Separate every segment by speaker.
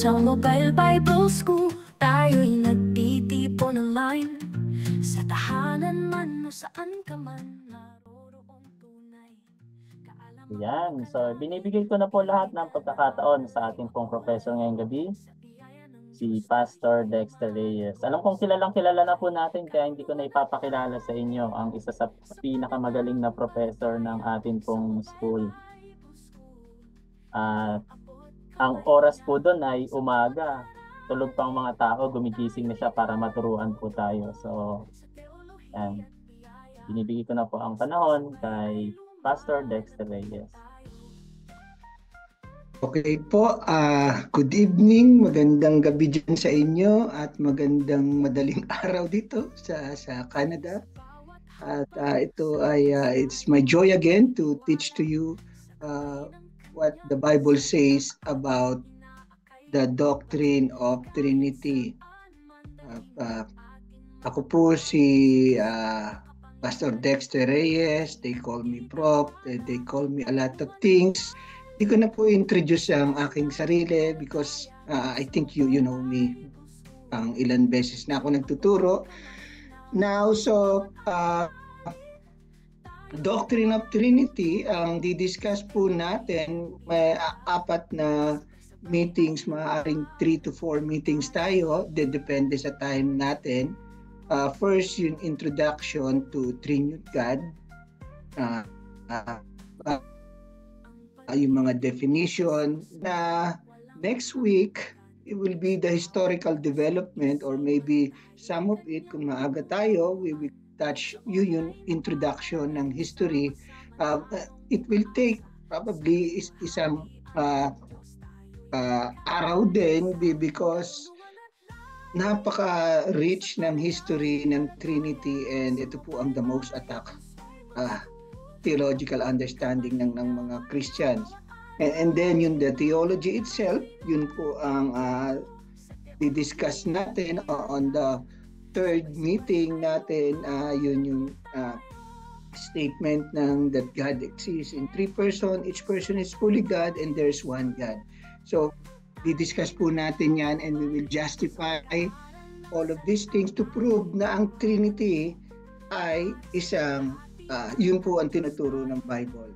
Speaker 1: Sa Mobile Bible School, tayo'y nagtitipon online. Sa tahanan man o saan ka man, naroroong tunay.
Speaker 2: Yan. So, binibigay ko na po lahat ng pagkakataon sa ating pong professor ngayong gabi, si Pastor Dexter Reyes. Alam kong kilalang kilala na po natin kaya hindi ko na ipapakilala sa inyo ang isa sa pinakamagaling na professor ng ating pong school. At ang oras po doon ay umaga. Tulog pang mga tao, gumigising na siya para maturuan po tayo. So, yan. Binibigay ko na po ang panahon kay Pastor Dexter Reyes.
Speaker 3: Okay po, good evening, magandang gabi dyan sa inyo at magandang madaling araw dito sa Canada. At ito ay it's my joy again to teach to you what the Bible says about the doctrine of Trinity. Ako po si Pastor Dexter Reyes. They call me Prof. They call me a lot of things. Hindi ko na po introduce ang aking sarili because I think you know me. Ang ilan beses na ako nagtuturo. Now, so Doctrine of Trinity, ang didiscuss po natin, may 4 na meetings, maaaring 3 to 4 meetings tayo, depende sa time natin. First, yung introduction to Trinity God, yung mga definition na next week, it will be the historical development or maybe some of it, kung maaga tayo, we will touch yung introduction ng history. It will take probably isang araw din because napaka-rich ng history ng Trinity and ito po ang the most attacked theological understanding ng mga Christians. And then yung the theology itself, yun po ang di-discuss natin on the third meeting natin, yun yung statement ng that God exists in 3 persons, each person is fully God and there's one God. So, di-discuss po natin yan and we will justify all of these things to prove na ang Trinity ay isang, yun po ang tinuturo ng Bible.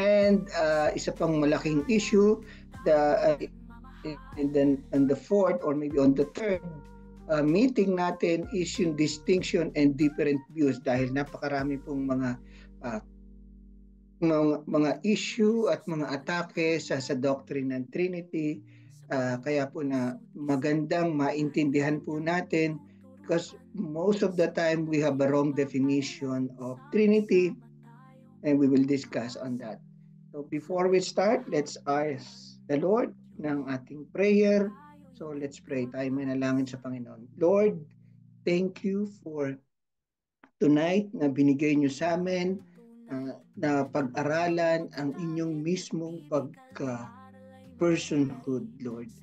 Speaker 3: And isa pang malaking issue, and then on the fourth or maybe on the third meeting natin is yung distinction and different views dahil napakarami pong mga issue at mga atake sa doctrine ng Trinity. Kaya po na magandang maintindihan po natin because most of the time we have a wrong definition of Trinity and we will discuss on that. So before we start, let's ask the Lord ng ating prayer. So let's pray. Tayo manalangin sa Panginoon. Lord, thank you for tonight na binigay niyo sa amin na pag-aralan ang inyong mismong personhood, Lord.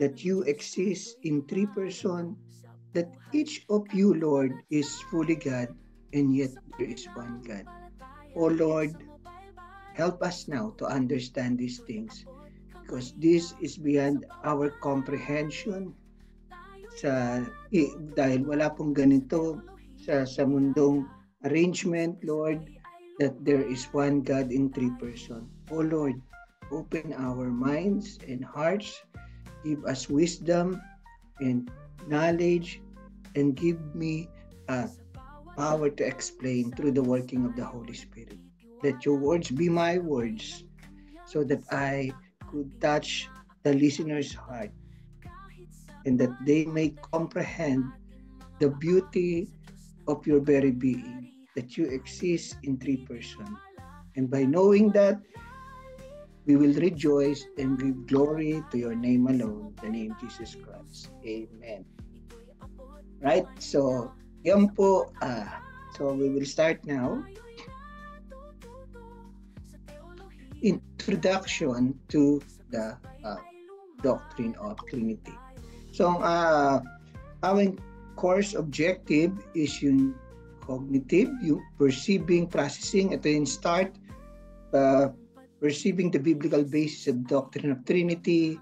Speaker 3: That you exist in 3 persons, that each of you, Lord, is fully God, and yet there is one God. Oh Lord, help us now to understand these things. Because this is beyond our comprehension dahil wala pong ganito sa mundong arrangement, Lord, that there is one God in 3 persons. Oh Lord, open our minds and hearts, give us wisdom and knowledge, and give me power to explain through the working of the Holy Spirit. Let your words be my words so that I could touch the listener's heart and that they may comprehend the beauty of your very being, that you exist in 3 persons. And by knowing that, we will rejoice and give glory to your name alone, the name Jesus Christ. Amen. Right? So, yan po. So, we will start now. Introduction to the doctrine of Trinity. So, our course objective is yung cognitive, yung perceiving, processing. Ito yung start, perceiving the biblical basis of doctrine of Trinity,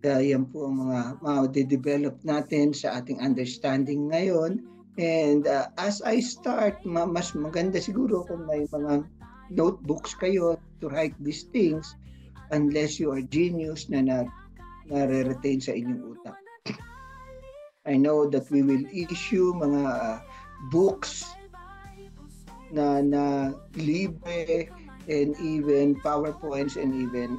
Speaker 3: yan po ang mga de-develop natin sa ating understanding ngayon. And as I start, mas maganda siguro kung may mga notebooks kayo to write these things, unless you are genius na nare-retain sa inyong utak. I know that we will issue mga books na libre, and even PowerPoints, and even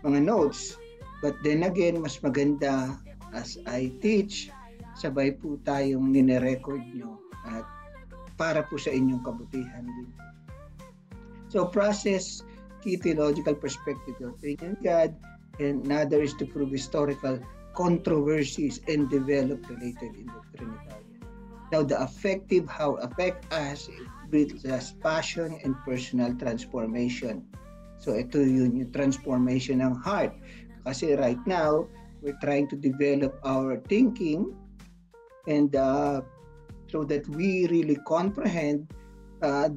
Speaker 3: mga notes. But then again, mas maganda as I teach, sabay po tayong nire-record nyo at para po sa inyong kabutihan din. So process key theological perspective of Trinity God, and another is to prove historical controversies and develop related in the Trinitarian. Now the how affect us, it brings us passion and personal transformation. So ito yung transformation ng heart. Kasi right now, we're trying to develop our thinking, and so that we really comprehend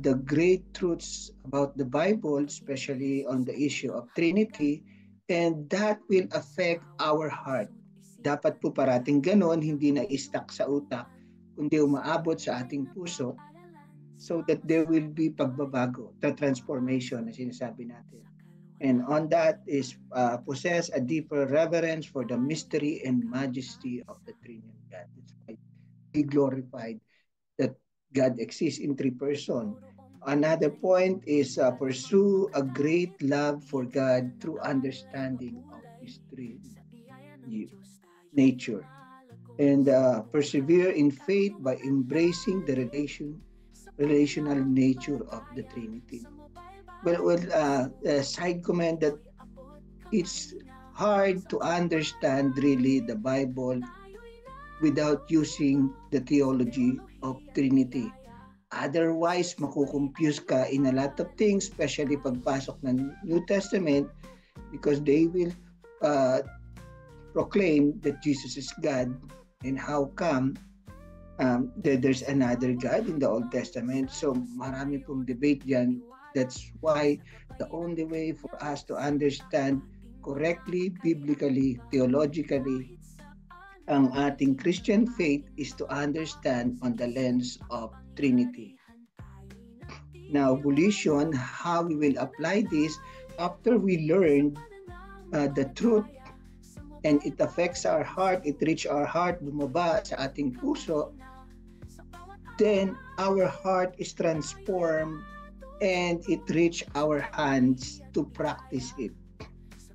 Speaker 3: the great truths about the Bible, especially on the issue of Trinity, and that will affect our heart. Dapat po parating ganon, hindi na stuck sa utak, kundi umaabot sa ating puso, so that there will be pagbabago, the transformation na sinasabi natin. And on that is possess a deeper reverence for the mystery and majesty of the Trinity God. That's why be glorified that God exists in three persons. Another point is pursue a great love for God through understanding of His nature, and persevere in faith by embracing the relational nature of the Trinity. Well, side comment that it's hard to understand really the Bible without using the theology of Trinity. Otherwise, makukompuse ka in a lot of things, especially pagpasok ng New Testament, because they will proclaim that Jesus is God, and how come there's another God in the Old Testament. So marami pong debate dyan. That's why the only way for us to understand correctly, biblically, theologically, ang ating Christian faith is to understand on the lens of Trinity. Now, volition, how we will apply this after we learn the truth, and it affects our heart, it reach our heart, bumaba sa ating puso, then our heart is transformed and it reach our hands to practice it.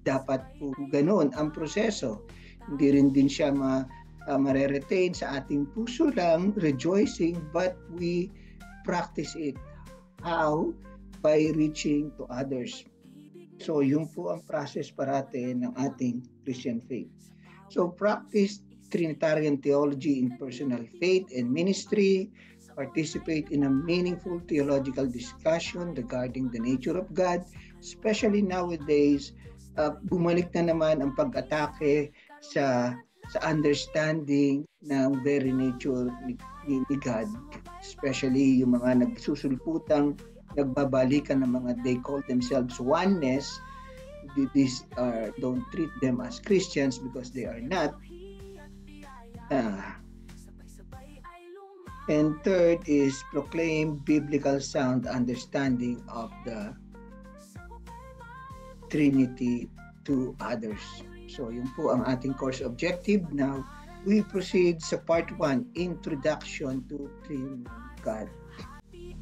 Speaker 3: Dapat po ganun ang proseso. Hindi rin din siya ma-retain sa ating puso lang, rejoicing, but we practice it. How? By reaching to others. So yun po ang process parate ng ating Christian faith. So practice Trinitarian theology in personal faith and ministry, participate in a meaningful theological discussion regarding the nature of God, especially nowadays, bumalik na naman ang pag-atake sa understanding ng very nature ni God, especially yung mga nagsusulputang, nagbabalikan ng mga they call themselves oneness. These don't treat them as Christians because they are not. And third is proclaim biblical sound understanding of the Trinity to others. So yun po ang ating course objective. Now, we proceed sa part 1, Introduction to Trinity God.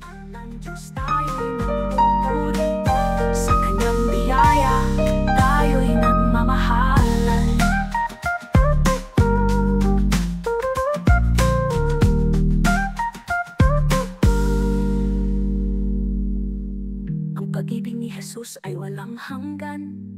Speaker 1: Ang Diyos tayo'y nagpupuri, sa Kanyang biyaya tayo'y nagmamahalan. Ang pag-ibig ni Jesus ay walang hanggan.